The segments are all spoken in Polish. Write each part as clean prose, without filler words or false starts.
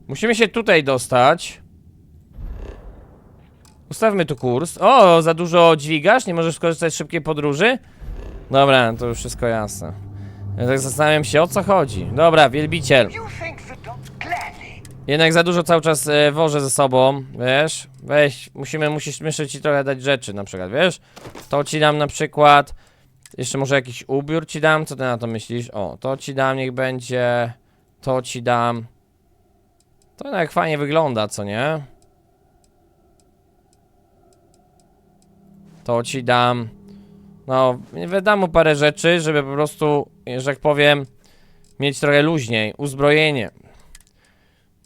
Musimy się tutaj dostać. Ustawmy tu kurs. O, za dużo dźwigasz? Nie możesz skorzystać z szybkiej podróży? Dobra, to już wszystko jasne. Ja tak zastanawiam się, o co chodzi. Dobra, wielbiciel. Jednak za dużo cały czas wożę ze sobą, wiesz? Weź, musisz ci trochę dać rzeczy, na przykład, wiesz? To ci dam na przykład. Jeszcze może jakiś ubiór ci dam, co ty na to myślisz? O, to ci dam, niech będzie. To ci dam. To jednak fajnie wygląda, co nie? To ci dam. No, wydam mu parę rzeczy, żeby po prostu, że tak powiem, mieć trochę luźniej. Uzbrojenie.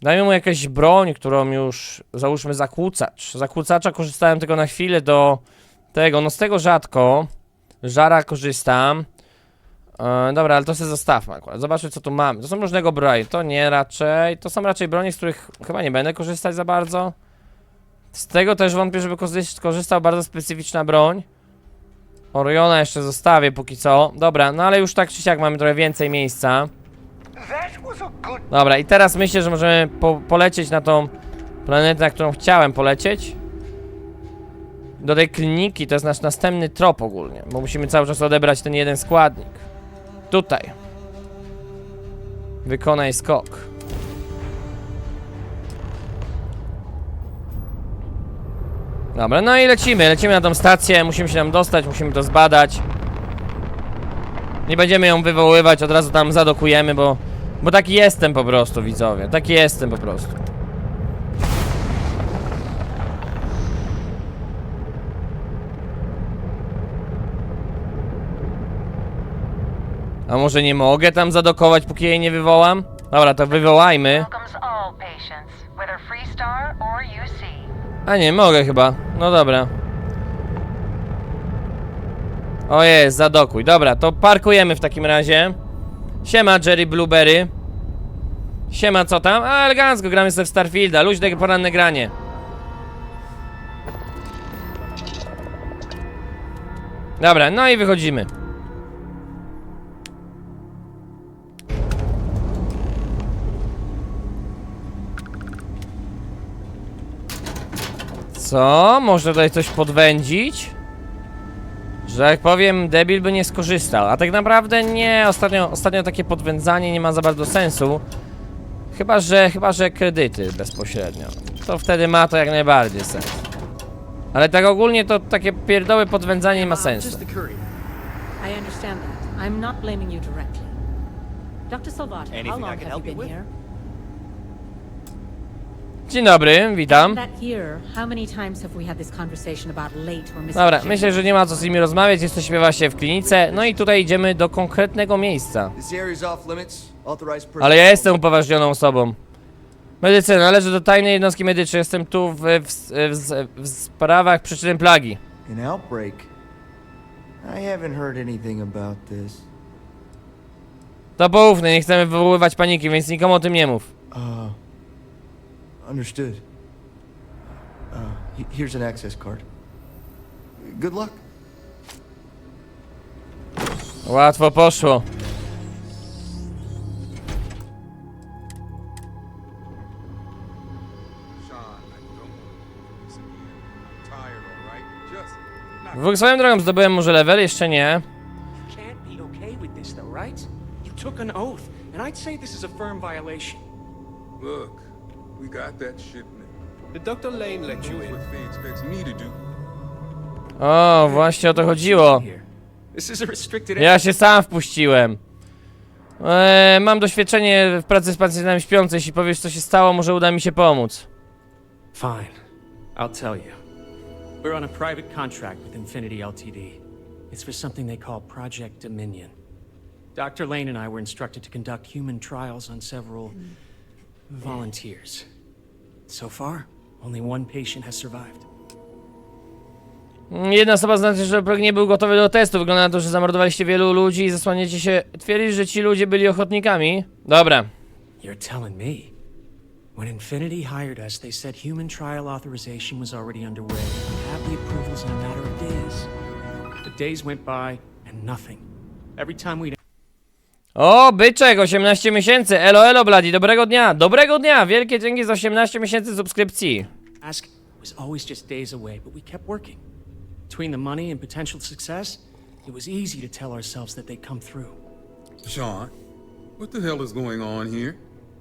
Dajmy mu jakąś broń, którą już, załóżmy, zakłócacz. Zakłócacza korzystałem tylko na chwilę do tego, no z tego rzadko. Żara korzystam. Dobra, ale to sobie zostawmy akurat. Zobaczmy, co tu mamy. To są różnego broń. To nie raczej. To są raczej broni, z których chyba nie będę korzystać za bardzo. Z tego też wątpię, żeby korzystał bardzo specyficzna broń. Oriona jeszcze zostawię póki co. Dobra, no ale już tak czy siak mamy trochę więcej miejsca. Dobra, i teraz myślę, że możemy polecieć na tą planetę, na którą chciałem polecieć. Do tej kliniki, to jest nasz następny trop ogólnie, bo musimy cały czas odebrać ten jeden składnik. Tutaj. Wykonaj skok. Dobra, no i lecimy na tą stację, musimy się tam dostać, musimy to zbadać. Nie będziemy ją wywoływać, od razu tam zadokujemy, bo taki jestem po prostu, widzowie, taki jestem po prostu. A może nie mogę tam zadokować, póki jej nie wywołam? Dobra, to wywołajmy. A nie, mogę chyba. No dobra. O jest, zadokuj. Dobra, to parkujemy w takim razie. Siema, Jerry Blueberry. Siema, co tam? A, elegancko, gramy sobie w Starfielda. Luźne poranne granie. Dobra, no i wychodzimy. Co? Można tutaj coś podwędzić? Że jak powiem, debil by nie skorzystał. A tak naprawdę nie, ostatnio takie podwędzanie nie ma za bardzo sensu. Chyba że kredyty bezpośrednio. To wtedy ma to jak najbardziej sens. Ale tak ogólnie to takie pierdołe podwędzanie nie ma sensu. I understand that. I'm not blaming you directly. Dr. Salvat, how long have you been here? Dzień dobry, witam. Dobra, myślę, że nie ma co z nimi rozmawiać, jesteśmy właśnie w klinice, no i tutaj idziemy do konkretnego miejsca. Ale ja jestem upoważnioną osobą. Medycyna, należy do tajnej jednostki medycznej, jestem tu w sprawach przyczyny plagi. To poufne, nie chcemy wywoływać paniki, więc nikomu o tym nie mów. Understood. Here's an access card. Good luck. Łatwo poszło. Swoją drogą zdobyłem może level, jeszcze nie. We got that shit. Did Dr. Lane let you in? What he expects me to do. O, właśnie o to chodziło. Ja się sam wpuściłem. Mam doświadczenie w pracy z pacjentami śpiącym. Jeśli powiesz, co się stało, może uda mi się pomóc. Fine. I'll tell you. We're on a private contract with Infinity Ltd. It's for something they call Project Dominion. Dr. Lane and I were instructed to conduct human trials on several volunteers. So far, only one patient has survived. Jedna osoba znaczy, że projekt nie był gotowy do testu. Wygląda na to, że zamordowaliście wielu ludzi i zasłaniacie się. Twierdzisz, że ci ludzie byli ochotnikami? Dobra. You're telling me. When Infinity hired us, they said human trial authorization was already underway. We have the approvals in a matter of days. The days went by and nothing. Every time we O, byczek, 18 miesięcy. Elo, elo, Bladii, dobrego dnia. Dobrego dnia, wielkie dzięki za 18 miesięcy subskrypcji. Ask was always just days away, but we kept working. Between the money and potential success, it was easy to tell ourselves that they'd come through. Sean, what the hell is going on here?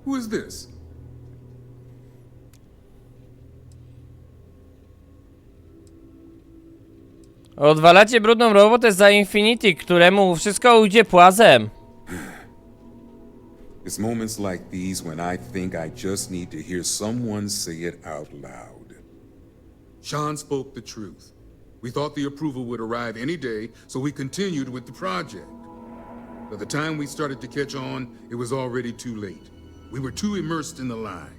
Who is this? Odwalacie brudną robotę za Infinity, któremu wszystko ujdzie płazem. It's moments like these when I think I just need to hear someone say it out loud. Sean spoke the truth. We thought the approval would arrive any day, so we continued with the project. By the time we started to catch on, it was already too late. We were too immersed in the lie.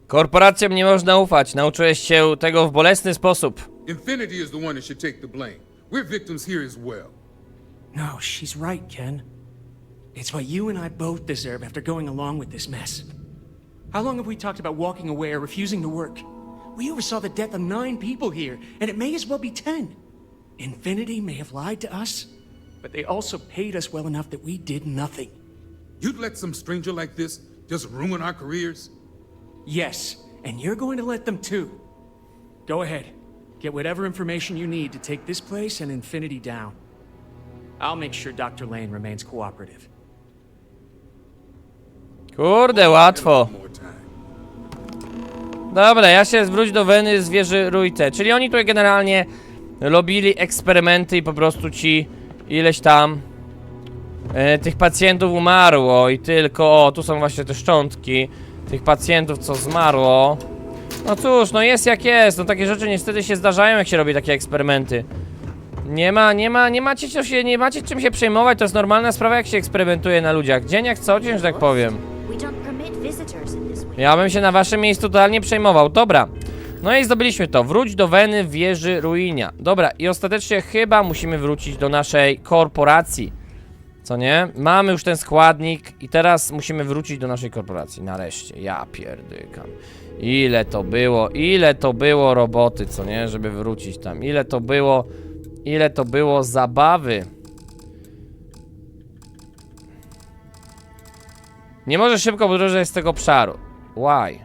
Korporacjom nie można ufać. Nauczyłeś się tego w bolesny sposób. Infinity is the one that should take the blame. We're victims here as well. No, she's right, Ken. It's what you and I both deserve after going along with this mess. How long have we talked about walking away or refusing to work? We oversaw the death of 9 people here, and it may as well be 10. Infinity may have lied to us, but they also paid us well enough that we did nothing. You'd let some stranger like this just ruin our careers? Yes, and you're going to let them too. Go ahead. Get whatever information you need to take this place and Infinity down. I'll make sure Dr. Lane remains cooperative. Kurde, łatwo. More time. Dobra, ja się zwróć do Weny z wieży Ruite. Czyli oni tutaj generalnie robili eksperymenty i po prostu ci ileś tam tych pacjentów umarło i tylko, o, tu są właśnie te szczątki tych pacjentów, co zmarło. No cóż, no jest jak jest, no takie rzeczy niestety się zdarzają, jak się robi takie eksperymenty. Nie macie czym się przejmować, to jest normalna sprawa, jak się eksperymentuje na ludziach. Dzień jak co dzień, że tak powiem. Ja bym się na waszym miejscu totalnie przejmował. Dobra, no i zdobyliśmy to. Wróć do Weny w wieży Ruinia. Dobra, i ostatecznie chyba musimy wrócić do naszej korporacji. Co nie? Mamy już ten składnik i teraz musimy wrócić do naszej korporacji. Nareszcie, ja pierdykam. Ile to było roboty, co nie? Żeby wrócić tam. Ile to było zabawy. Nie możesz szybko podróżować z tego obszaru. Why?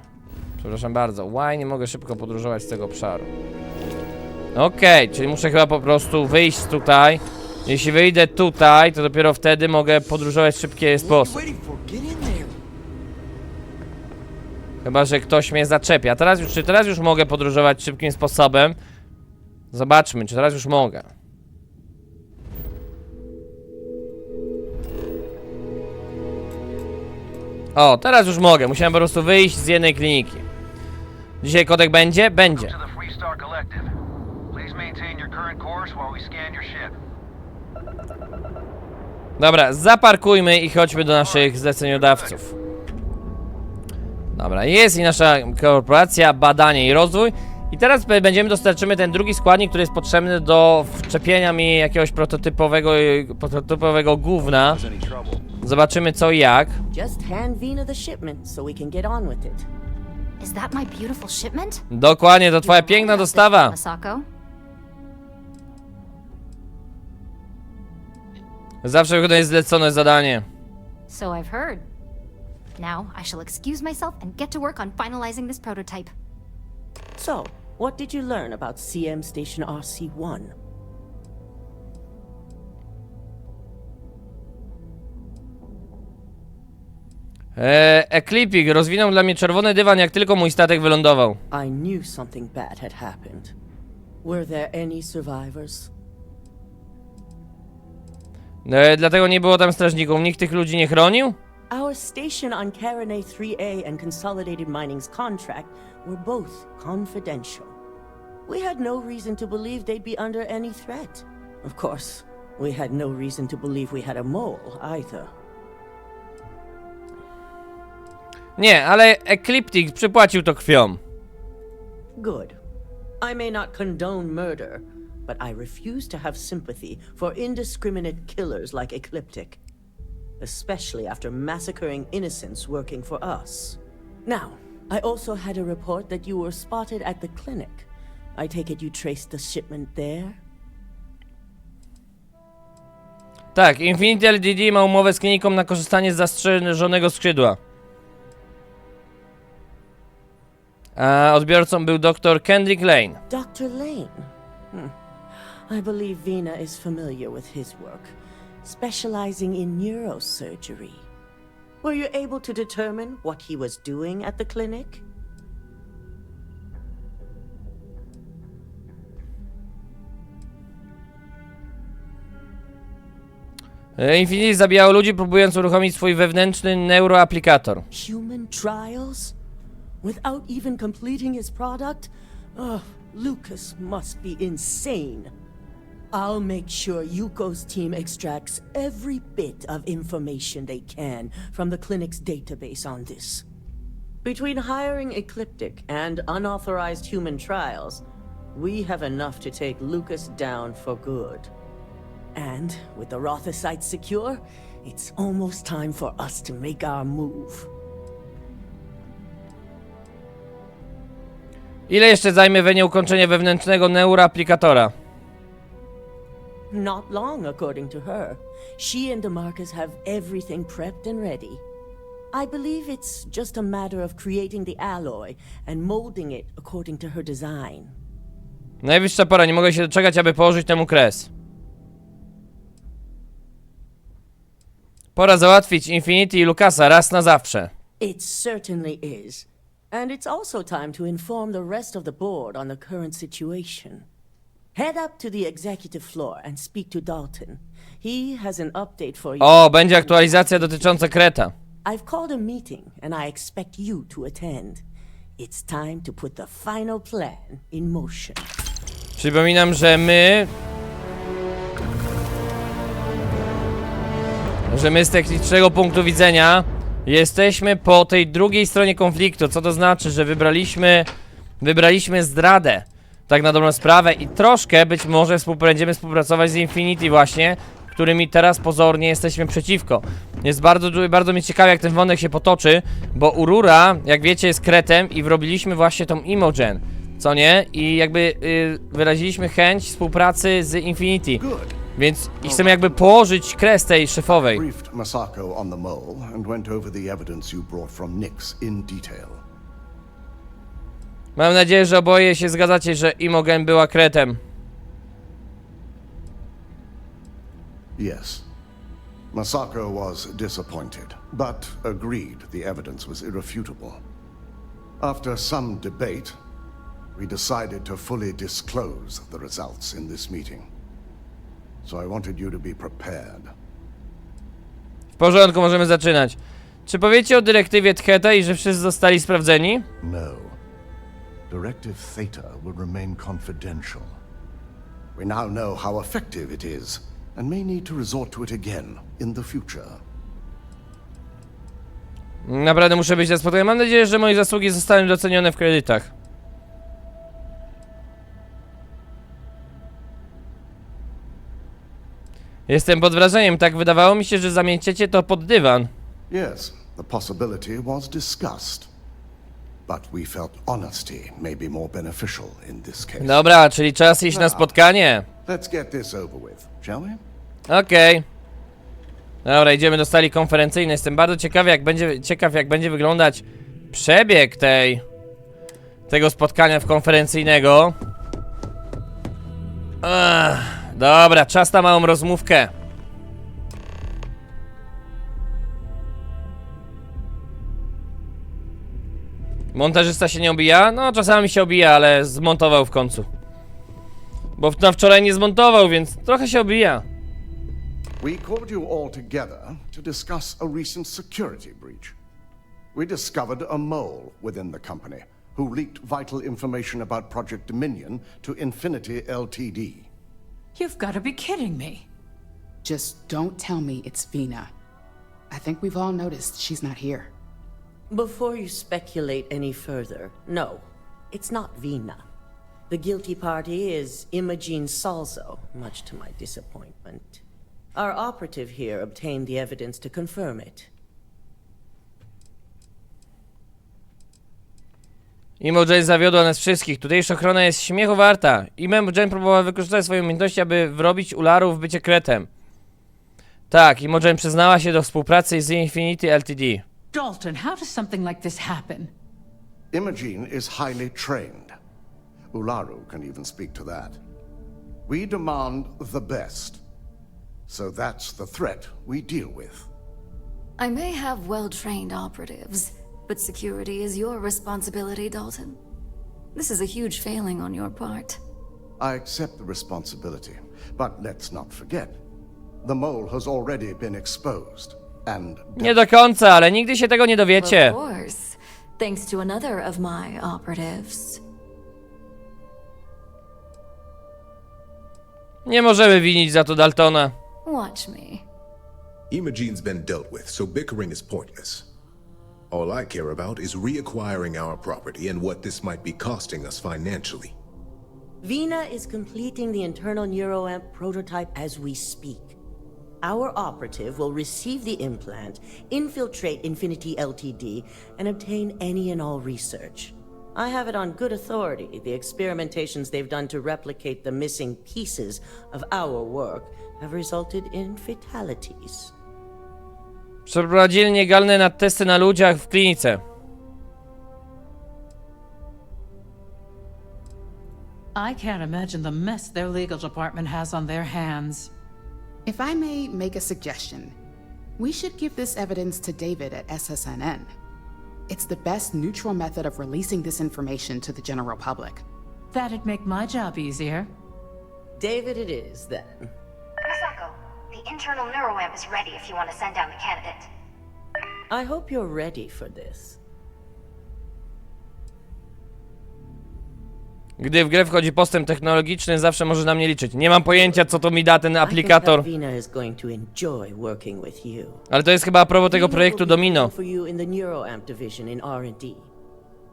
Przepraszam bardzo. Why nie mogę szybko podróżować z tego obszaru? Okej, czyli muszę chyba po prostu wyjść tutaj. Jeśli wyjdę tutaj, to dopiero wtedy mogę podróżować w szybki sposób. Chyba że ktoś mnie zaczepia. Czy teraz już mogę podróżować szybkim sposobem? Zobaczmy, czy teraz już mogę. O, teraz już mogę. Musiałem po prostu wyjść z jednej kliniki. Dzisiaj kodek będzie? Będzie. Dobra, zaparkujmy i chodźmy do naszych zleceniodawców. Dobra, jest i nasza korporacja, badanie i rozwój. I teraz dostarczymy ten drugi składnik, który jest potrzebny do wczepienia mi jakiegoś prototypowego gówna. Zobaczymy co i jak. Just hand Vina the shipment so we can get on with it. Is that my beautiful shipment? Dokładnie, to twoja piękna dostawa. Masako? Zawsze wykonuje zlecone zadanie. So I've heard. Now I shall excuse myself and get to work on finalizing this prototype. So, what did you learn about CM Station RC-1? Eklipik rozwinął dla mnie czerwony dywan, jak tylko mój statek wylądował. I knew something bad had happened. Were there any survivors? Dlatego nie było tam strażników. Nikt tych ludzi nie chronił? Our station on Carone 3A and Consolidated Mining's contract were both confidential. We had no reason to believe they'd be under any threat. Of course, we had no reason to believe we had a mole either. Nie, ale Ekliptik przypłacił to krwią. Good. I may not condone murder, but I refuse to have sympathy for indiscriminate killers like Ecliptic, especially after massacring innocents working for us. Now, I also had a report that you were spotted at the clinic. I take it you traced the shipment there? Tak, Infinity LTD ma umowę z kliniką na korzystanie z zastrzeżonego skrzydła. A odbiorcą był dr Kendrick Lane. Dr. Lane? I believe Vina is familiar with his work, specializing in neurosurgery. Were you able to determine what he was doing at the clinic? Infinity zabijało ludzi, próbując uruchomić swój wewnętrzny neuroaplikator. Human trials? Without even completing his product? Oh, Lucas must be insane. I'll make sure Yuko's team extracts every bit of information they can from the clinic's database on this. Between hiring Ecliptic and unauthorized human trials, we have enough to take Lucas down for good. And with the Rotha site secure, it's almost time for us to make our move. Ile jeszcze zajmie Venie ukończenie wewnętrznego neuroaplikatora? Not long, according to her. She and DeMarcus have everything prepped and ready. I believe it's just a matter of creating the alloy and molding it according to her design. Najwyższa pora, nie mogę się doczekać, aby położyć temu kres. Pora załatwić Infinity i Lucasa raz na zawsze. It certainly is. And it's also time to inform the rest of the board on the current situation. Head up to the executive floor and speak to Dalton. He has an update for you. O, będzie aktualizacja dotycząca Kreta. I've called a meeting and I expect you to attend. It's time to put the final plan in motion. Przypominam, że my z technicznego punktu widzenia jesteśmy po tej drugiej stronie konfliktu, co to znaczy, że wybraliśmy zdradę, tak na dobrą sprawę, i troszkę być może będziemy współpracować z Infinity właśnie, którymi teraz pozornie jesteśmy przeciwko. Jest bardzo mnie ciekawi, jak ten wątek się potoczy, bo Urura, jak wiecie, jest Kretem i wrobiliśmy właśnie tą Imogen, co nie? I jakby wyraziliśmy chęć współpracy z Infinity. Więc chcemy jakby położyć kres tej szefowej. Briefed Masako on the mole and went over the evidence you brought from Nix in detail. Mam nadzieję, że oboje się zgadzacie, że Imogen była Kretem. Yes. Masako was disappointed, but agreed the evidence was irrefutable. After some debate, we decided to fully disclose the results in this meeting. So I wanted you to be prepared. W porządku, możemy zaczynać. Czy powiecie o dyrektywie Theta i że wszyscy zostali sprawdzeni? No. Directive Theta will remain confidential. We now know how effective it is, and may need to resort to it again in the future. Naprawdę muszę być na spotkaniu. Mam nadzieję, że moje zasługi zostaną docenione w kredytach. Jestem pod wrażeniem, tak wydawało mi się, że zamieciecie to pod dywan. Yes, the possibility was discussed. But we felt honesty may be more beneficial in this case. Dobra, czyli czas iść na spotkanie. Let's get this over with, shall we? Okej. Dobra, idziemy do sali konferencyjnej. Jestem bardzo ciekawy, jak będzie wyglądać przebieg tego spotkania konferencyjnego. Dobra, czas na małą rozmówkę. Montażysta się nie obija? No, czasami się obija, ale zmontował w końcu. Bo na wczoraj nie zmontował, więc trochę się obija. We called you all together to discuss a recent security breach. We discovered a mole within the company who leaked vital information about Project Dominion to Infinity Ltd. You've got to be kidding me. Just don't tell me it's Vina. I think we've all noticed she's not here. Before you speculate any further, no, it's not Vina. The guilty party is Imogene Salzo, much to my disappointment. Our operative here obtained the evidence to confirm it. Imogen zawiodła nas wszystkich. Tutejsza ochrona jest śmiechu warta. Imogen próbowała wykorzystać swoje umiejętności, aby wrobić Ularów w bycie kretem. Tak, Imogen przyznała się do współpracy z Infinity Ltd. Dalton, how does something like this happen? Imogen is highly trained. Ularu can even speak to that. We demand the best. So that's the threat we deal with. I may have well-trained operatives, but security is your responsibility, Dalton. This is a huge failing on your part. I accept the responsibility, but let's not forget. The mole has already been exposed, and... Nie do końca, ale nigdy się tego nie dowiecie. Of course, thanks to another of my operatives. Nie możemy winić za to Daltona. Watch me. Imogen's been dealt with, so bickering is pointless. All I care about is reacquiring our property and what this might be costing us financially. Vina is completing the internal neuroamp prototype as we speak. Our operative will receive the implant, infiltrate Infinity Ltd, and obtain any and all research. I have it on good authority. The experimentations they've done to replicate the missing pieces of our work have resulted in fatalities. Przeprowadzili nielegalne testy na ludziach w klinice. I can't imagine the mess their legal department has on their hands. If I may make a suggestion, we should give this evidence to David at SSNN. It's the best neutral method of releasing this information to the general public. That'd make my job easier. David it is, then. Masako, the internal neuroamp is ready if you want to send down the candidate. I hope you're ready for this. Gdy w grę wchodzi postęp technologiczny, zawsze może na mnie liczyć. Nie mam pojęcia, co to mi da ten aplikator. Ale to jest chyba a propos tego projektu Domino.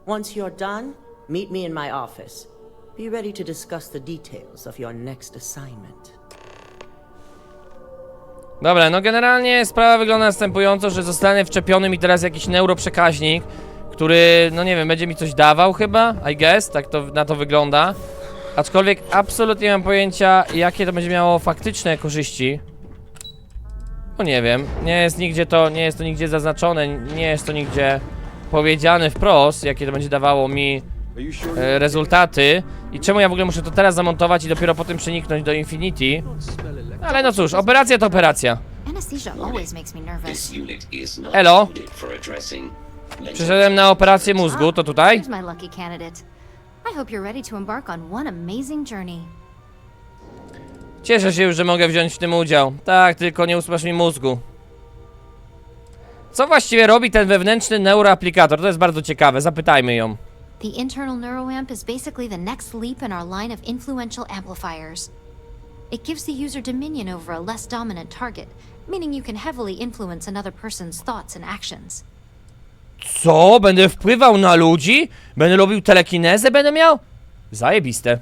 Once you're done, meet me in my office. Be ready to discuss the details of your next assignment. Dobra, no generalnie sprawa wygląda następująco, że zostanę wczepiony mi teraz jakiś neuroprzekaźnik, który, no nie wiem, będzie mi coś dawał chyba, I guess, tak to na to wygląda. Aczkolwiek absolutnie nie mam pojęcia, jakie to będzie miało faktyczne korzyści. No nie wiem, nie jest to nigdzie zaznaczone, nie jest to nigdzie powiedziane wprost, jakie to będzie dawało mi rezultaty. I czemu ja w ogóle muszę to teraz zamontować i dopiero potem przeniknąć do Infinity. Ale no cóż, operacja to operacja. Elo. Przyszedłem na operację mózgu, to tutaj? Cieszę się już, że mogę wziąć w tym udział. Tak, tylko nie usmasz mi mózgu. Co właściwie robi ten wewnętrzny neuroaplikator? To jest bardzo ciekawe, zapytajmy ją. The internal neuroamp is basically the next leap in our line of influential amplifiers. It gives the user dominion over a less dominant target, meaning you can heavily influence another person's thoughts and actions. Co? Będę wpływał na ludzi? Będę robił telekinezę? Będę miał? Zajebiste.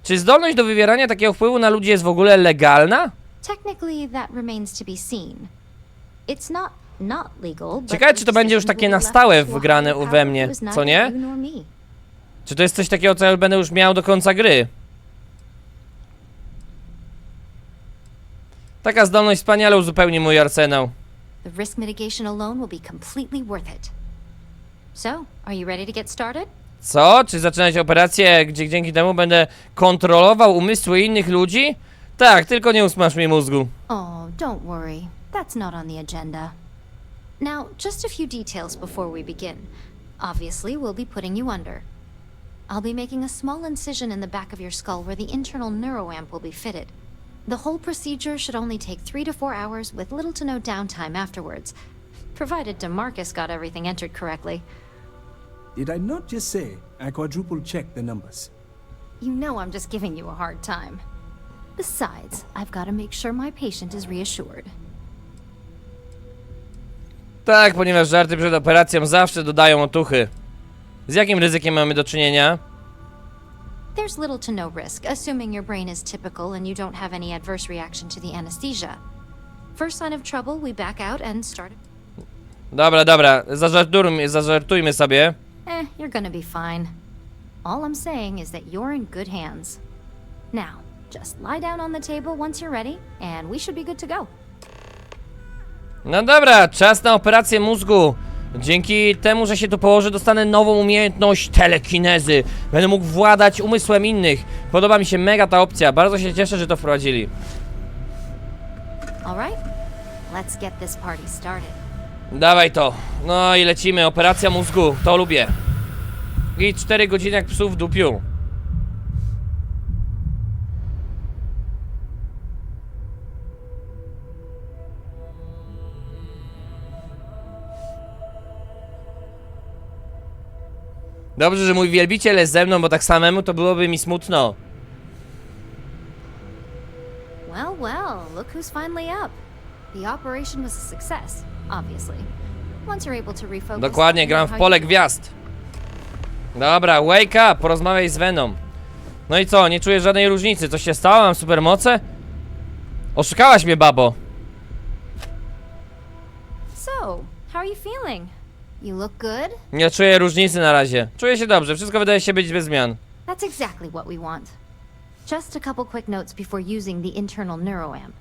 Czy zdolność do wywierania takiego wpływu na ludzi jest w ogóle legalna? Technically that remains to be seen. It's not legal. Ciekawe, czy to będzie już takie na stałe wgrane we mnie, co nie? Czy to jest coś takiego, co ja będę już miał do końca gry? Taka zdolność wspaniale uzupełni mój arsenał. The risk mitigation alone will be completely worth it. So, are you ready to get started? Co? Czy zaczynać operację, gdzie dzięki temu będę kontrolował umysły innych ludzi? Tak, tylko nie usmasz mi mózgu. Oh, don't worry. That's not on the agenda. Now, just a few details before we begin. Obviously, we'll be putting you under. I'll be making a small incision in the back of your skull where the internal neuroamp will be fitted. The whole procedure should only take 3 to 4 hours with little to no downtime afterwards, provided DeMarcus got everything entered correctly. Did I not just say I quadruple-checked the numbers? You know I'm just giving you a hard time. Besides, I've got to make sure my patient is reassured. Tak, ponieważ żarty przed operacją zawsze dodają otuchy. Z jakim ryzykiem mamy do czynienia? There's little to no risk, assuming your brain is typical and you don't have any adverse reaction to the anesthesia. First sign of trouble, we back out and start... Dobra, zażartujmy sobie. You're gonna be fine. All I'm saying is that you're in good hands. Now, just lie down on the table once you're ready, and we should be good to go. No dobra, czas na operację mózgu. Dzięki temu, że się tu położę, dostanę nową umiejętność telekinezy. Będę mógł władać umysłem innych. Podoba mi się mega ta opcja. Bardzo się cieszę, że to wprowadzili. Alright, let's get this party started. Dawaj to. No i lecimy. Operacja mózgu. To lubię. I 4 godziny jak psów w dupiu. Dobrze, że mój wielbiciel jest ze mną, bo tak samemu to byłoby mi smutno. Well, well, look who's finally up. The operation was a success, obviously. Once you're able to refocus. Dokładnie, gram w pole gwiazd. Dobra, wake up, porozmawiaj z Venom. No i co, nie czujesz żadnej różnicy? Coś się stało? Mam supermoce? Oszukałaś mnie, babo. So, how are you feeling? You look good? Nie czuję różnicy na razie. Czuję się dobrze, wszystko wydaje się być bez zmian. That's exactly what we want. Just a couple quick notes before using the internal neuroamp.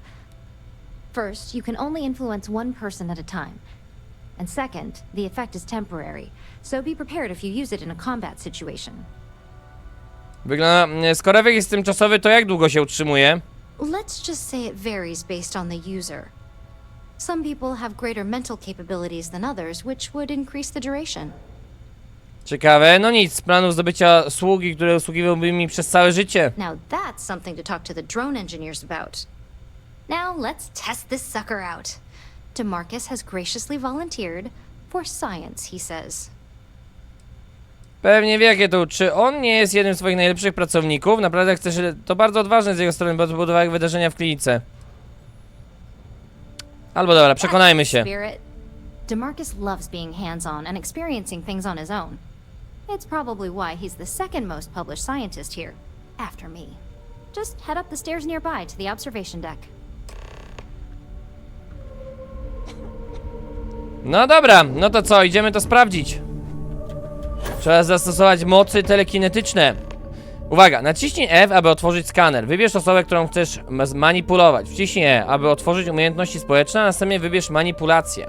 First, you can only influence one person at a time. And second, the effect is temporary, so be prepared if you use it in a combat situation. Wygląda... Skoro efekt jest tymczasowy, to jak długo się utrzymuje? Let's just say it varies based on the user. Some people have greater mental capabilities than others, which would increase the duration. Ciekawe, no nic, z planu zdobycia sługi, które usługiwałby mi przez całe życie. Now that's something to talk to the drone engineers about. Now let's test this sucker out. DeMarcus has graciously volunteered for science, he says. Pewnie wie, to czy on nie jest jednym z swoich najlepszych pracowników? Naprawdę chcesz, to bardzo odważne z jego strony, bo to było jak wydarzenia w klinice. Albo dobra, przekonajmy się. DeMarcus loves being hands-on and experiencing things on his own. It's probably why he's the second most published scientist here, after me. Just head up the stairs nearby to the observation deck. No dobra, no to co, idziemy to sprawdzić. Trzeba zastosować mocy telekinetyczne. Uwaga, naciśnij F, aby otworzyć skaner. Wybierz osobę, którą chcesz manipulować. Wciśnij E, aby otworzyć umiejętności społeczne, a następnie wybierz manipulację.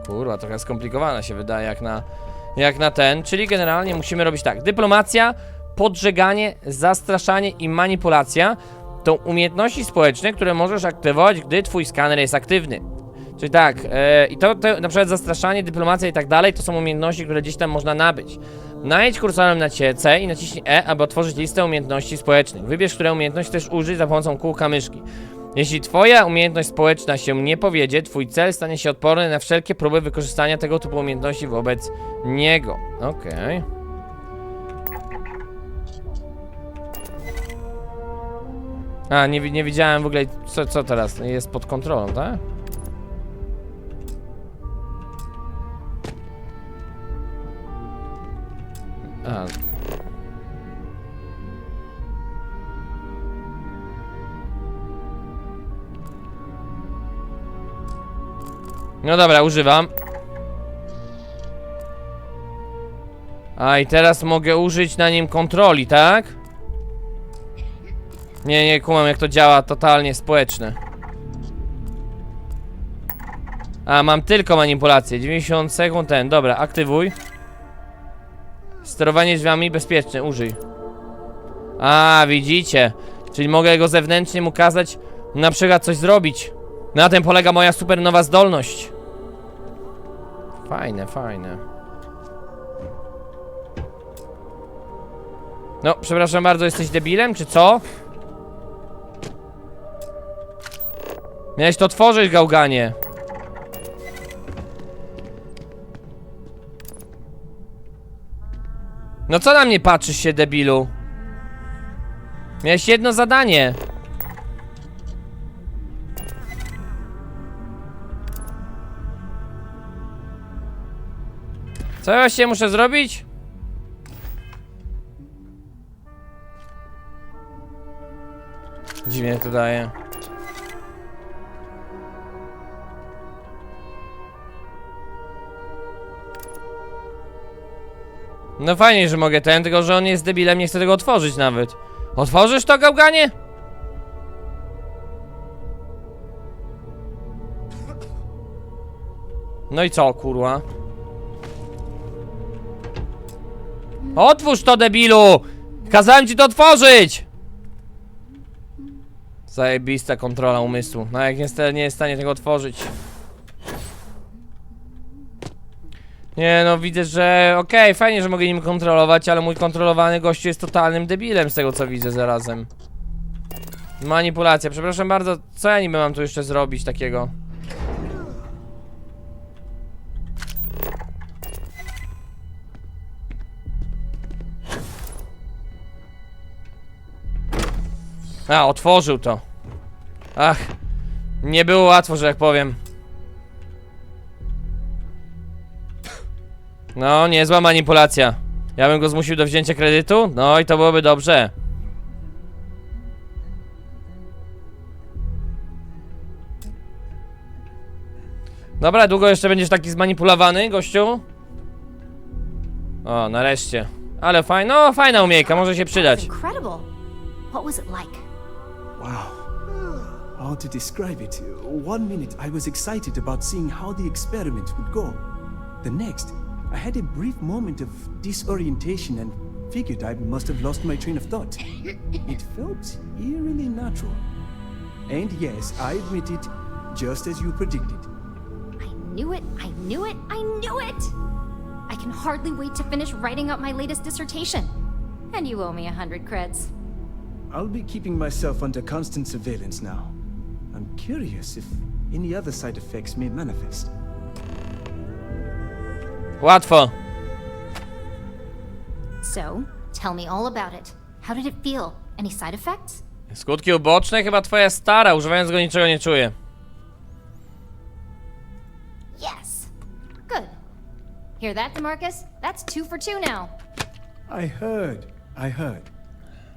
Kurwa, trochę skomplikowana się wydaje jak na ten. Czyli generalnie musimy robić tak. Dyplomacja, podżeganie, zastraszanie i manipulacja to umiejętności społeczne, które możesz aktywować, gdy twój skaner jest aktywny. Czyli tak, i to na przykład zastraszanie, dyplomacja i tak dalej, to są umiejętności, które gdzieś tam można nabyć. Najedź kursorem na C i naciśnij E, aby otworzyć listę umiejętności społecznych. Wybierz, które umiejętności chcesz użyć za pomocą kółka myszki. Jeśli twoja umiejętność społeczna się nie powiedzie, twój cel stanie się odporny na wszelkie próby wykorzystania tego typu umiejętności wobec niego. Okej. A, nie widziałem w ogóle, co teraz jest pod kontrolą, tak? A. No dobra, używam. A i teraz mogę użyć na nim kontroli, tak? Nie kumam, jak to działa totalnie społeczne. A, mam tylko manipulację. 90 sekund ten. Dobra, aktywuj. Sterowanie drzwiami bezpieczne, użyj. A, widzicie. Czyli mogę go zewnętrznie mu kazać na przykład coś zrobić. Na tym polega moja super nowa zdolność. Fajne, fajne. No, przepraszam bardzo, jesteś debilem, czy co? Miałeś to tworzyć, gałganie. No co na mnie patrzysz się, debilu? Miałeś jedno zadanie. Co ja właściwie muszę zrobić? Dziwnie to daje. No fajnie, że mogę ten, tylko że on jest debilem, nie chce tego otworzyć nawet. Otworzysz to, gałganie? No i co, kurwa? Otwórz to, debilu! Kazałem ci to otworzyć! Zajebista kontrola umysłu. No jak niestety nie jest w stanie tego otworzyć. Nie no, widzę, że okej, fajnie, że mogę nim kontrolować, ale mój kontrolowany gościu jest totalnym debilem z tego, co widzę zarazem. Manipulacja, przepraszam bardzo, co ja niby mam tu jeszcze zrobić takiego? A, otworzył to. Ach, nie było łatwo, że tak powiem. No, niezła manipulacja. Ja bym go zmusił do wzięcia kredytu? No i to byłoby dobrze. Dobra, długo jeszcze będziesz taki zmanipulowany, gościu? O, nareszcie. Ale no, fajna umiejka, może się przydać. Incredible. What was it like? Wow. How to describe it? 1 minute I was excited about seeing how the experiment would go. The next, I had a brief moment of disorientation and figured I must have lost my train of thought. It felt eerily natural. And yes, I admit it, just as you predicted. I knew it, I knew it, I knew it! I can hardly wait to finish writing up my latest dissertation. And you owe me 100 creds. I'll be keeping myself under constant surveillance now. I'm curious if any other side effects may manifest. Łatwo. So, tell me all about it. How did it feel? Any side effects? Skutki uboczne? Chyba twoja stara, używając go niczego nie czuje. Yes. Good. Hear that, DeMarcus? That's 2 for 2 now. I heard.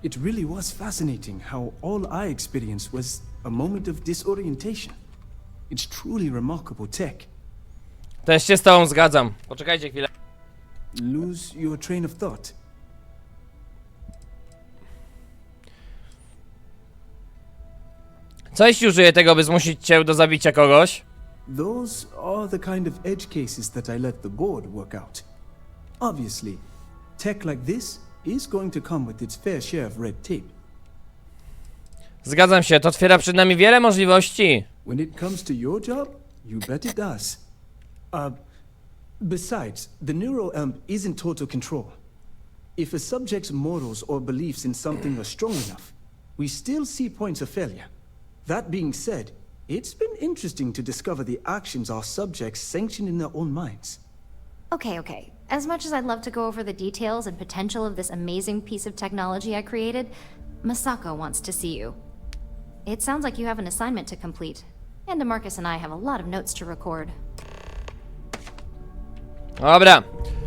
It really was fascinating how all I experienced was a moment of disorientation. It's truly remarkable tech. Też się z tobą zgadzam. Poczekajcie chwilę. Lose your train of thought. Co jeśli użyję tego, by zmusić cię do zabicia kogoś? Those are the kind of edge cases that I let the board work out. Obviously, tech like this is going to come with its fair share of red tape. Zgadzam się, to otwiera przed nami wiele możliwości. When it comes to your job, you bet it does. Besides, the neural amp isn't total control. If a subject's morals or beliefs in something are strong enough, we still see points of failure. That being said, it's been interesting to discover the actions our subjects sanction in their own minds. Okay. As much as I'd love to go over the details and potential of this amazing piece of technology I created, Masako wants to see you. It sounds like you have an assignment to complete, and DeMarcus and I have a lot of notes to record. Dobra.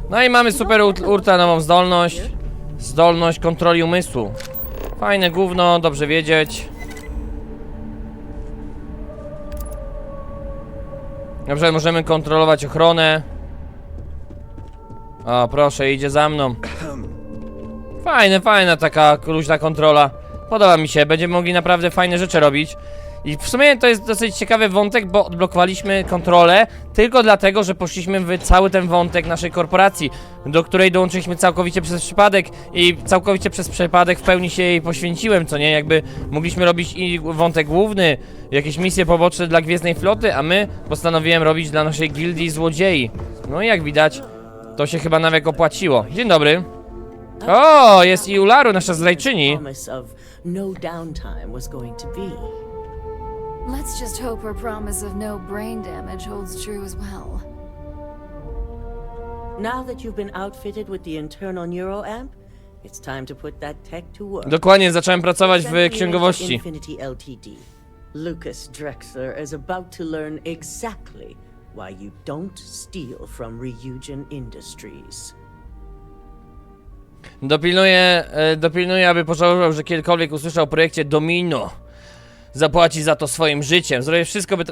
No i mamy super ultra nową zdolność. Zdolność kontroli umysłu. Fajne gówno, dobrze wiedzieć. Na przykład możemy kontrolować ochronę. O, proszę, idzie za mną. Fajna taka luźna kontrola. Podoba mi się, będziemy mogli naprawdę fajne rzeczy robić. I w sumie to jest dosyć ciekawy wątek, bo odblokowaliśmy kontrolę tylko dlatego, że poszliśmy w cały ten wątek naszej korporacji, do której dołączyliśmy całkowicie przez przypadek i całkowicie przez przypadek w pełni się jej poświęciłem, co nie? Jakby mogliśmy robić i wątek główny, jakieś misje poboczne dla Gwiezdnej Floty, a my postanowiłem robić dla naszej gildii złodziei. No i jak widać, to się chyba nawet opłaciło. Dzień dobry. O, jest i Ularu, nasza zdrajczyni. Let's just hope her promise of no brain damage holds true as well. Now that you've been outfitted with the internal neuro amp, it's time to put that tech to work. Dokładnie, zacząłem pracować w księgowości. Infinity Ltd. Lucas Drexler is about to learn exactly why you don't steal from Ryujin Industries. Dopilnuję, aby pożałował, że kiedykolwiek usłyszał o projekcie Domino. Zapłaci za to swoim życiem. Zrobię wszystko, by...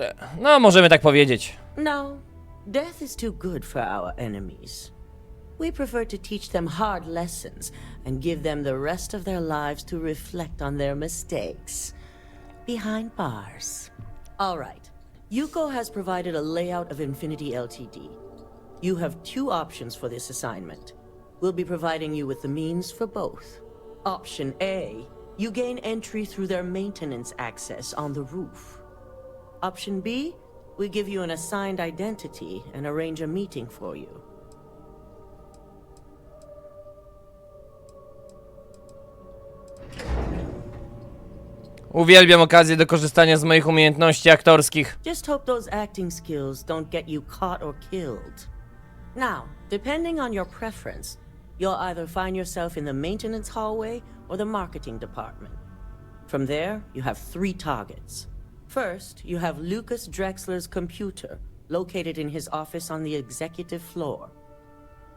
No, możemy tak powiedzieć. No, death is too good for our enemies. We prefer to teach them hard lessons and give them the rest of their lives to reflect on their mistakes. Behind bars. All right. Yuko has provided a layout of Infinity Ltd. You have 2 options for this assignment. We'll be providing you with the means for both. Option A, you gain entry through their maintenance access on the roof. Option B, we give you an assigned identity and arrange a meeting for you. Uwielbiam okazję do korzystania z moich umiejętności aktorskich. Just hope those acting skills don't get you caught or killed. Now, depending on your preference, you'll either find yourself in the maintenance hallway or the marketing department. From there, you have 3 targets. First, you have Lucas Drexler's computer, located in his office on the executive floor.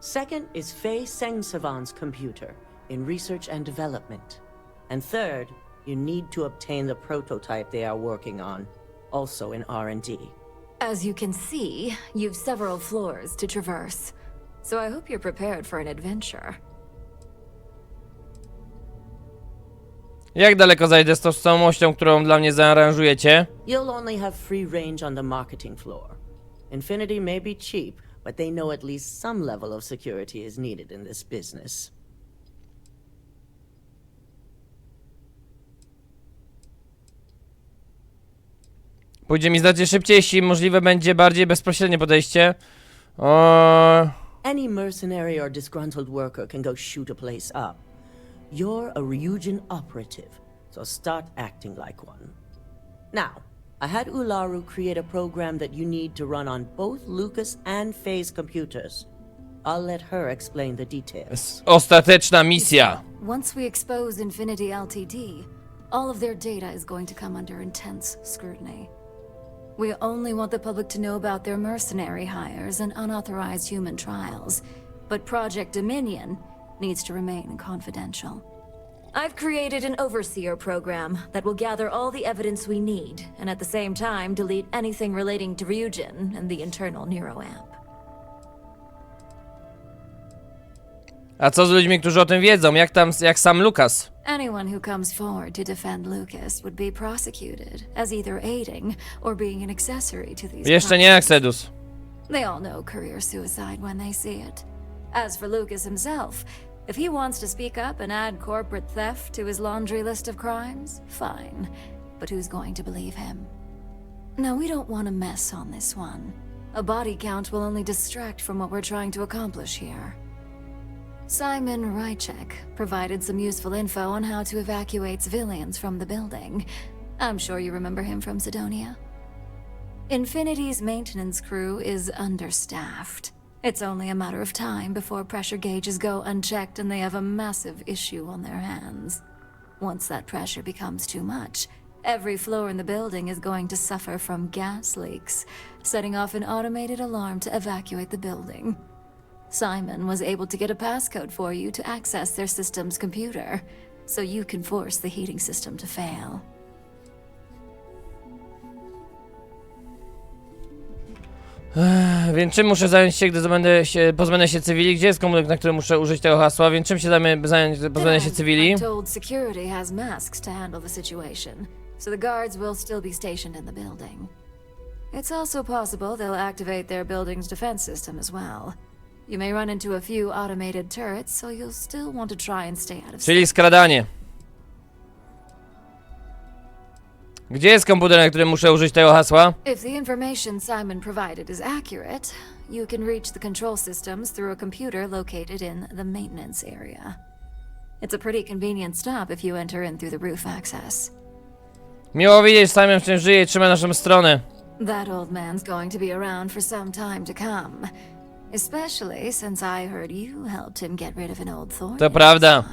Second is Faye Sengsavan's computer, in research and development. And third, you need to obtain the prototype they are working on, also in R&D. As you can see, you've several floors to traverse, so I hope you're prepared for an adventure. Jak daleko zajdę z tą tożsamością, którą dla mnie zaaranżujecie? You'll only have free range on the marketing floor. Infinity may be cheap, but they know at least some level of security is needed in this business. Pójdzie mi znacznie szybciej, jeśli możliwe będzie bardziej bezpośrednie podejście. Any mercenary or disgruntled worker can go shoot a place up. You're a Ryujin operative, so start acting like one. Now, I had Ularu create a program that you need to run on both Lucas and Faye's computers. I'll let her explain the details. Ostateczna misja. Once we expose Infinity Ltd, all of their data is going to come under intense scrutiny. We only want the public to know about their mercenary hires and unauthorized human trials, but Project Dominion needs to remain confidential. I've created an overseer program that will gather all the evidence we need, and at the same time delete anything relating to Ryujin and the internal neuroamp. A co z ludźmi, którzy o tym wiedzą? Jak sam Lucas? Anyone who comes forward to defend Lucas would be prosecuted as either aiding or being an accessory to these Jeszcze nie Exodus. They all know career suicide when they see it. As for Lucas himself, if he wants to speak up and add corporate theft to his laundry list of crimes, fine. But who's going to believe him? Now, we don't want to mess on this one. A body count will only distract from what we're trying to accomplish here. Simon Rychek provided some useful info on how to evacuate civilians from the building. I'm sure you remember him from Sidonia. Infinity's maintenance crew is understaffed. It's only a matter of time before pressure gauges go unchecked and they have a massive issue on their hands. Once that pressure becomes too much, every floor in the building is going to suffer from gas leaks, setting off an automated alarm to evacuate the building. Simon was able to get a passcode for you to access their system's computer, so you can force the heating system to fail. Więc czym muszę zająć się, gdy pozbędę się cywili? Gdzie jest komórek, na którym muszę użyć tego hasła? Więc czym się zająć, gdy pozbędę się cywili? I'm told security has masks to handle the situation, so the guards will still be stationed in the building. It's also possible they'll activate their building's defense system as well. You may run into a few automated turrets, so you'll still want to try and stay out of Czyli skradanie. Gdzie jest komputer, na którym muszę użyć tego hasła? If the information Simon provided is accurate, you can reach the control systems through a computer located in the maintenance area. It's a pretty convenient stop if you enter in through the roof access. Miło widzieć, Simon wciąż żyje i trzyma naszą stronę. That old man's going to be around for some time to come. Especially since I heard you helped him get rid of an old thorn. To prawda.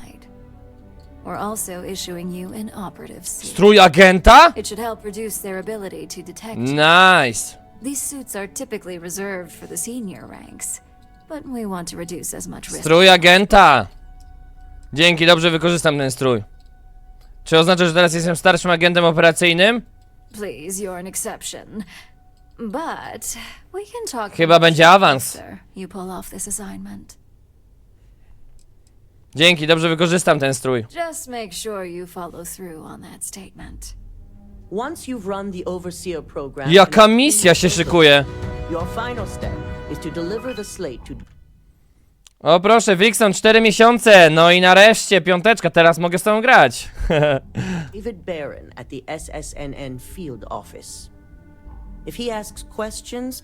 We're also issuing you an operative suit. Strój agenta? It should help reduce their ability to detect. Nice. These suits are typically reserved for the senior ranks, but we want to reduce as much risk. Strój agenta. Dzięki, dobrze wykorzystam ten strój. Czy oznacza, że teraz jestem starszym agentem operacyjnym? Please, you're an exception. But we can talk. Chyba będzie awans. You pull off this assignment. Dzięki, dobrze wykorzystam ten strój. Just make sure you follow through on that statement. Once you've run the overseer program, Jaka misja się szykuje? your final step is to deliver the slate to O proszę, Wixon, 4 miesiące. No i nareszcie, piąteczka, teraz mogę z tobą grać. David Barron at the SSNN field office. If he asks questions,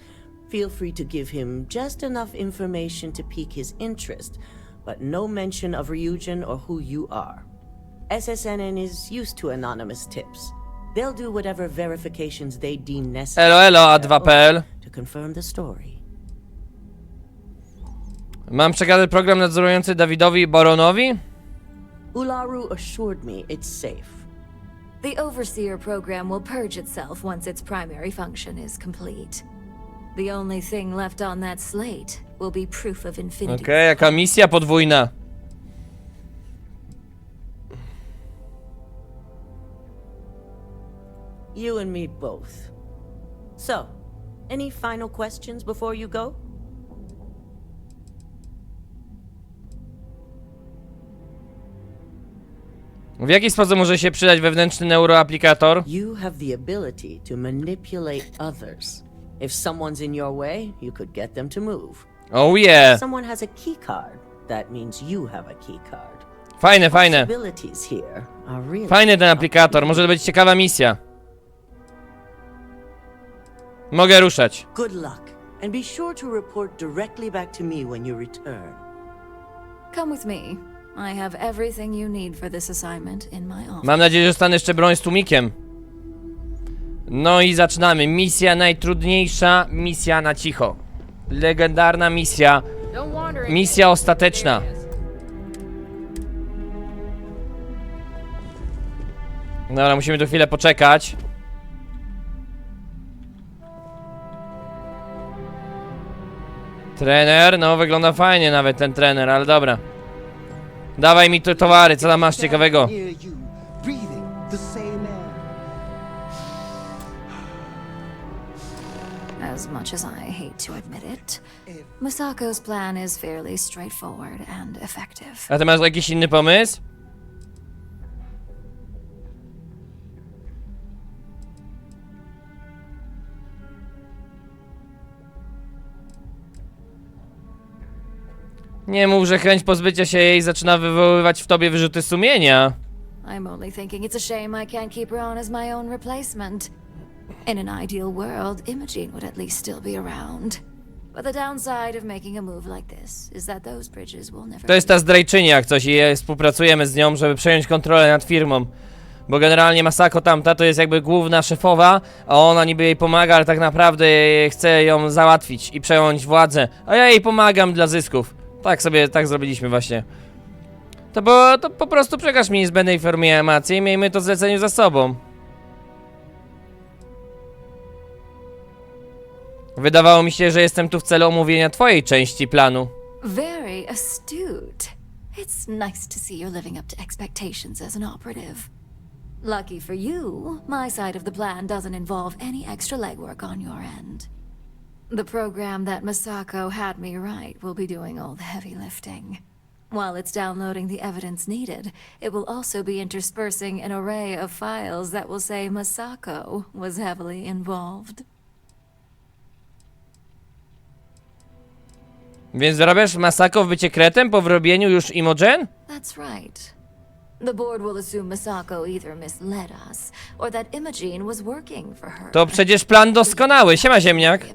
feel free to give him just enough information to pique his interest, but no mention of Ryujin or who you are. SSNN is used to anonymous tips. They'll do whatever verifications they deem necessary Elo, elo, A2.pl. to confirm the story. Mam przekazać program nadzorujący Dawidowi Baronowi? Ularu assured me it's safe. The Overseer program will purge itself once its primary function is complete. The only thing left on that slate will be proof of infinity. Okej, jaka misja podwójna. You and me both. So, any final questions before you go? W jaki sposób może się przydać wewnętrzny neuroaplikator? You have the ability to manipulate others. If someone's in your way, you could get them to move. Oh yeah. If someone has a key card, that means you have a key card. Fajne, fajne. Possibilities here are really Fajny ten aplikator, może to być ciekawa misja. Mogę ruszać. Good luck, and be sure to report directly back to me when you return. Come with me. I have everything you need for this assignment in my office. Mam nadzieję, że dostanę jeszcze broń z tłumikiem. No i zaczynamy. Misja najtrudniejsza, misja na cicho. Legendarna misja. Misja ostateczna. Dobra, musimy tu chwilę poczekać. Trener, no wygląda fajnie nawet ten trener, ale dobra. Dawaj mi tu towary, co tam masz ciekawego? As much as I hate to admit it, Masako's plan is fairly straightforward and effective. A ty masz jakiś inny pomysł? Nie mów, że chęć pozbycia się jej zaczyna wywoływać w tobie wyrzuty sumienia. I'm only thinking it's a shame I can't keep her on as my own replacement. In an ideal world, Imogene would at least still be around. But the downside of making a move like this is that those bridges will never. To jest ta zdrajczyni jak coś i współpracujemy z nią, żeby przejąć kontrolę nad firmą. Bo generalnie Masako tamta to jest jakby główna szefowa, a ona niby jej pomaga, ale tak naprawdę chce ją załatwić i przejąć władzę. A ja jej pomagam dla zysków. Tak sobie, tak zrobiliśmy właśnie. To po prostu przekaż mi niezbędnej informacji i miejmy to zlecenie za sobą. Wydawało mi się, że jestem tu w celu omówienia twojej części planu. Very astute. It's nice to see you're living up to expectations as an operative. Lucky for you, my side of the plan doesn't involve any extra legwork on your end. The program that Masako had me write will be doing all the heavy lifting. While it's downloading the evidence needed, it will also be interspersing an array of files that will say Masako was heavily involved. Więc zarabiasz Masako w bycie kretem po wyrobieniu już Imogen? That's right. The board will assume Masako either misled us, or that Imogene was working for her. To przecież plan doskonały, siema ziemniak.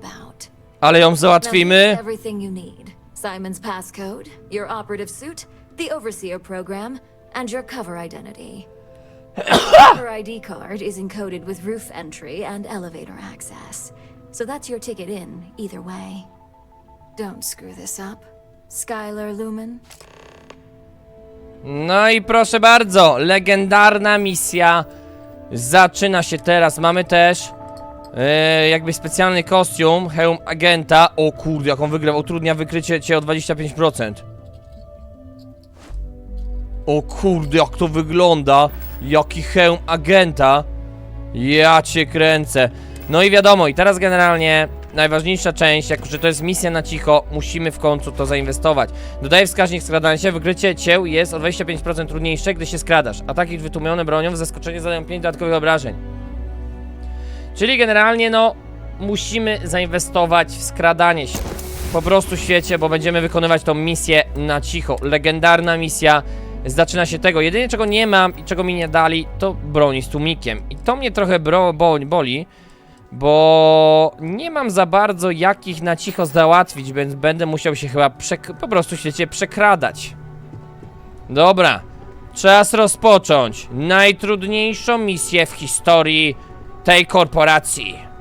Ale ją załatwimy. Everything you need. Simon's passcode, your operative suit, the Overseer program, and your cover identity. The cover ID card is encoded with roof entry and elevator access. So that's your ticket in, either way. Don't screw this up. Skylar Lumen. No i proszę bardzo, legendarna misja zaczyna się teraz. Mamy też jakby specjalny kostium, hełm agenta. O kurde, jak on wygrał, utrudnia wykrycie cię o 25%. O kurde, jak to wygląda. Jaki hełm agenta. Ja cię kręcę. No i wiadomo, i teraz generalnie najważniejsza część, jako że to jest misja na cicho, musimy w końcu to zainwestować. Dodaję wskaźnik skradania się, wykrycie cieł jest o 25% trudniejsze, gdy się skradasz. Ataki wytłumione bronią w zaskoczenie zadają 5 dodatkowych obrażeń. Czyli generalnie, no, musimy zainwestować w skradanie się. Po prostu w świecie, bo będziemy wykonywać tą misję na cicho. Legendarna misja. Zaczyna się tego. Jedynie czego nie mam i czego mi nie dali, to broni z tłumikiem. I to mnie trochę boli, bo nie mam za bardzo jakich na cicho załatwić, więc będę musiał się chyba po prostu w świecie przekradać. Dobra, czas rozpocząć najtrudniejszą misję w historii tej korporacji.